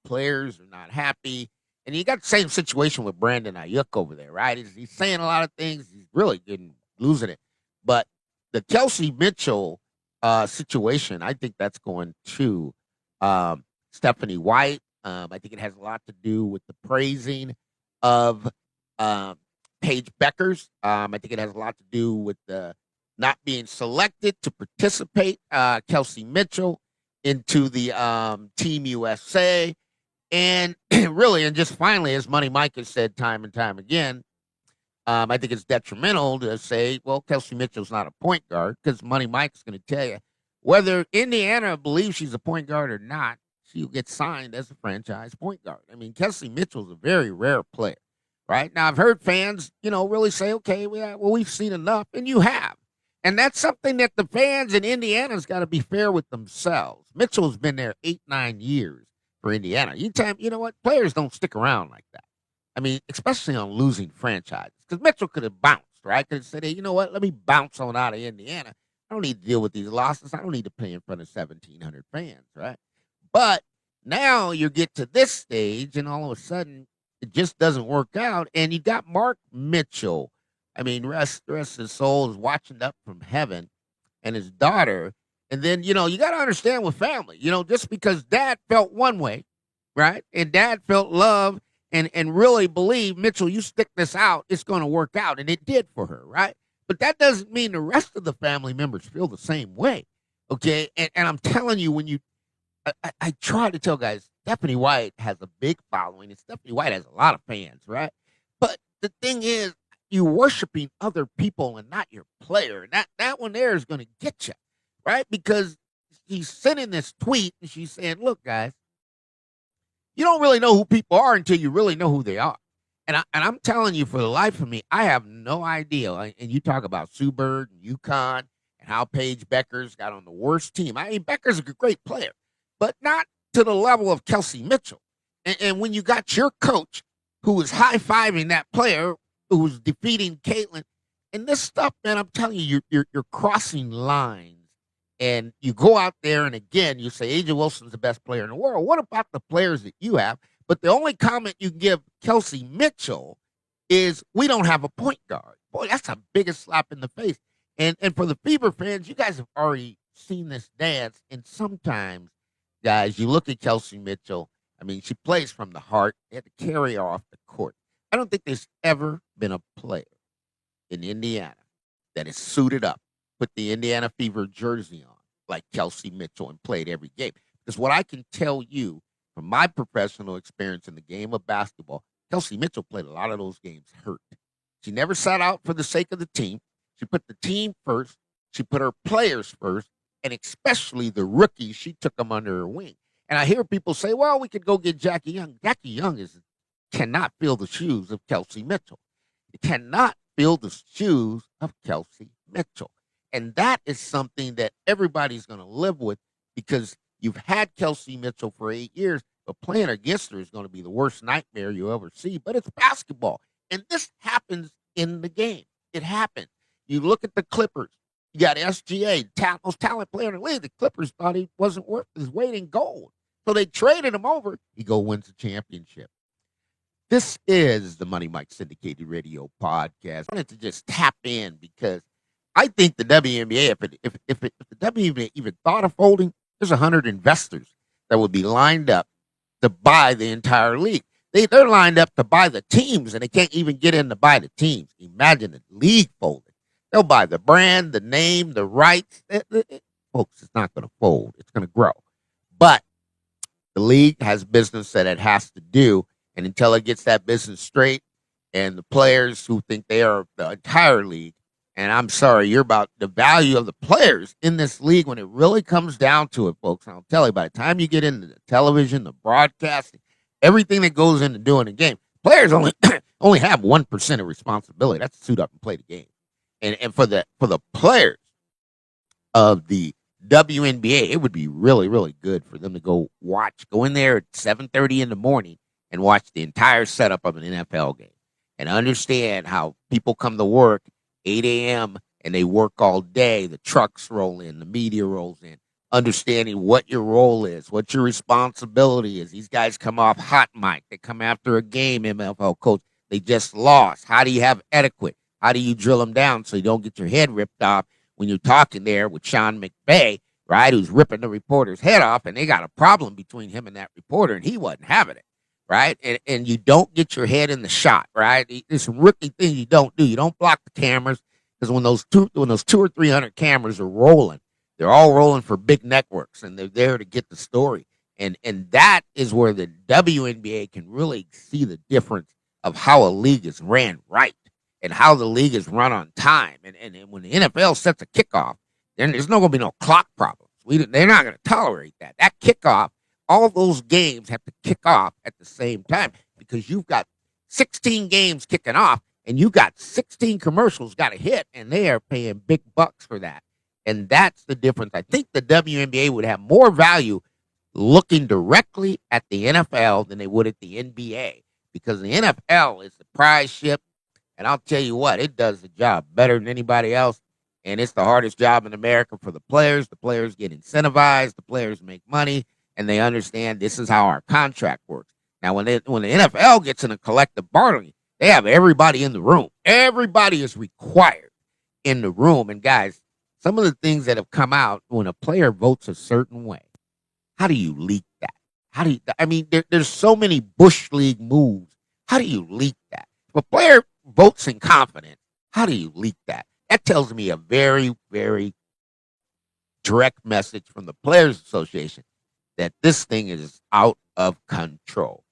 players are not happy. And you got the same situation with Brandon Ayuk over there, right? He's saying a lot of things. He's really losing it. But the Kelsey Mitchell situation, I think that's going to Stephanie White. I think it has a lot to do with the praising of um, Paige Beckers. I think it has a lot to do with the not being selected to participate, Kelsey Mitchell, into the Team USA. And really, and just finally, as Money Mike has said time and time again, I think it's detrimental to say, well, Kelsey Mitchell's not a point guard, because Money Mike's going to tell you whether Indiana believes she's a point guard or not, she'll get signed as a franchise point guard. I mean, Kelsey Mitchell's a very rare player, right? Now, I've heard fans, really say, okay, we've seen enough, and you have. And that's something that the fans in Indiana's got to be fair with themselves. Mitchell's been there 8-9 years for Indiana. You know what? Players don't stick around like that. I mean, especially on losing franchises. Because Mitchell could have bounced, right? Could have said, hey, you know what? Let me bounce on out of Indiana. I don't need to deal with these losses. I don't need to play in front of 1,700 fans, right? But now you get to this stage, and all of a sudden, it just doesn't work out. And you got Mark Mitchell. I mean, rest his soul, is watching up from heaven, and his daughter. And then, you got to understand with family, just because dad felt one way, right? And dad felt love and really believed, Mitchell, you stick this out, it's going to work out. And it did for her, right? But that doesn't mean the rest of the family members feel the same way, okay? And I'm telling you, I try to tell guys, Stephanie White has a big following, and Stephanie White has a lot of fans, right? But the thing is, you're worshiping other people and not your player. And that one there is going to get you, right? Because she's sending this tweet, and she's saying, look, guys, you don't really know who people are until you really know who they are. And I'm telling you, for the life of me, I have no idea. And you talk about Sue Bird and UConn and how Paige Beckers got on the worst team. I mean, Becker's a great player, but not to the level of Kelsey Mitchell. And when you got your coach who was high-fiving that player who was defeating Caitlin, and this stuff, man, I'm telling you, you're crossing lines. And you go out there, and again, you say, AJ Wilson's the best player in the world. What about the players that you have? But the only comment you can give Kelsey Mitchell is, we don't have a point guard. Boy, that's the biggest slap in the face. And for the Fever fans, you guys have already seen this dance. And sometimes, guys, you look at Kelsey Mitchell. I mean, she plays from the heart. They had to carry her off the court. I don't think there's ever been a player in Indiana that is suited up, put the Indiana Fever jersey on like Kelsey Mitchell, and played every game. Because what I can tell you from my professional experience in the game of basketball, Kelsey Mitchell played a lot of those games hurt. She never sat out for the sake of the team. She put the team first. She put her players first, and especially the rookies, she took them under her wing. And I hear people say, well, we could go get Jackie Young. Jackie Young cannot fill the shoes of Kelsey Mitchell. It cannot fill the shoes of Kelsey Mitchell. And that is something that everybody's going to live with, because you've had Kelsey Mitchell for 8 years, but playing against her is going to be the worst nightmare you'll ever see. But it's basketball. And this happens in the game. It happens. You look at the Clippers. You got SGA, most talented player in the league. The Clippers thought he wasn't worth his weight in gold. So they traded him over. He wins the championship. This is the Money Mike Syndicated Radio Podcast. I wanted to just tap in because I think the WNBA, if the WNBA even thought of folding, there's 100 investors that would be lined up to buy the entire league. They're lined up to buy the teams, and they can't even get in to buy the teams. Imagine the league folding. They'll buy the brand, the name, the rights. Folks, it's not going to fold. It's going to grow. But the league has business that it has to do, and until it gets that business straight, and the players who think they are the entire league, and I'm sorry, you're about the value of the players in this league when it really comes down to it, folks. And I'll tell you, by the time you get into the television, the broadcasting, everything that goes into doing a game, players only only have 1% of responsibility. That's to suit up and play the game. And for the players of the WNBA, it would be really, really good for them to go in there at 7:30 in the morning and watch the entire setup of an NFL game and understand how people come to work 8 a.m. and they work all day. The trucks roll in, the media rolls in, understanding what your role is, what your responsibility is. These guys come off hot mic. They come after a game, MFL coach. They just lost. How do you have etiquette? How do you drill them down so you don't get your head ripped off when you're talking there with Sean McVay, right, who's ripping the reporter's head off, and they got a problem between him and that reporter, and he wasn't having it, right? And you don't get your head in the shot, right? It's a rookie thing you don't do. You don't block the cameras, because when those two or 300 cameras are rolling, they're all rolling for big networks, and they're there to get the story. And that is where the WNBA can really see the difference of how a league is ran right and how the league is run on time. And when the NFL sets a kickoff, then there's not going to be no clock problems. They're not going to tolerate that. That kickoff, all those games have to kick off at the same time, because you've got 16 games kicking off, and you got 16 commercials got to hit, and they are paying big bucks for that. And that's the difference. I think the WNBA would have more value looking directly at the NFL than they would at the NBA, because the NFL is the prize ship. And I'll tell you what, it does the job better than anybody else. And it's the hardest job in America for the players. The players get incentivized. The players make money. And they understand this is how our contract works. Now, when the NFL gets in a collective bargaining, they have everybody in the room. Everybody is required in the room. And guys, some of the things that have come out when a player votes a certain way, how do you leak that? There's so many Bush League moves. How do you leak that? If a player votes in confidence, how do you leak that? That tells me a very, very direct message from the Players Association that this thing is out of control.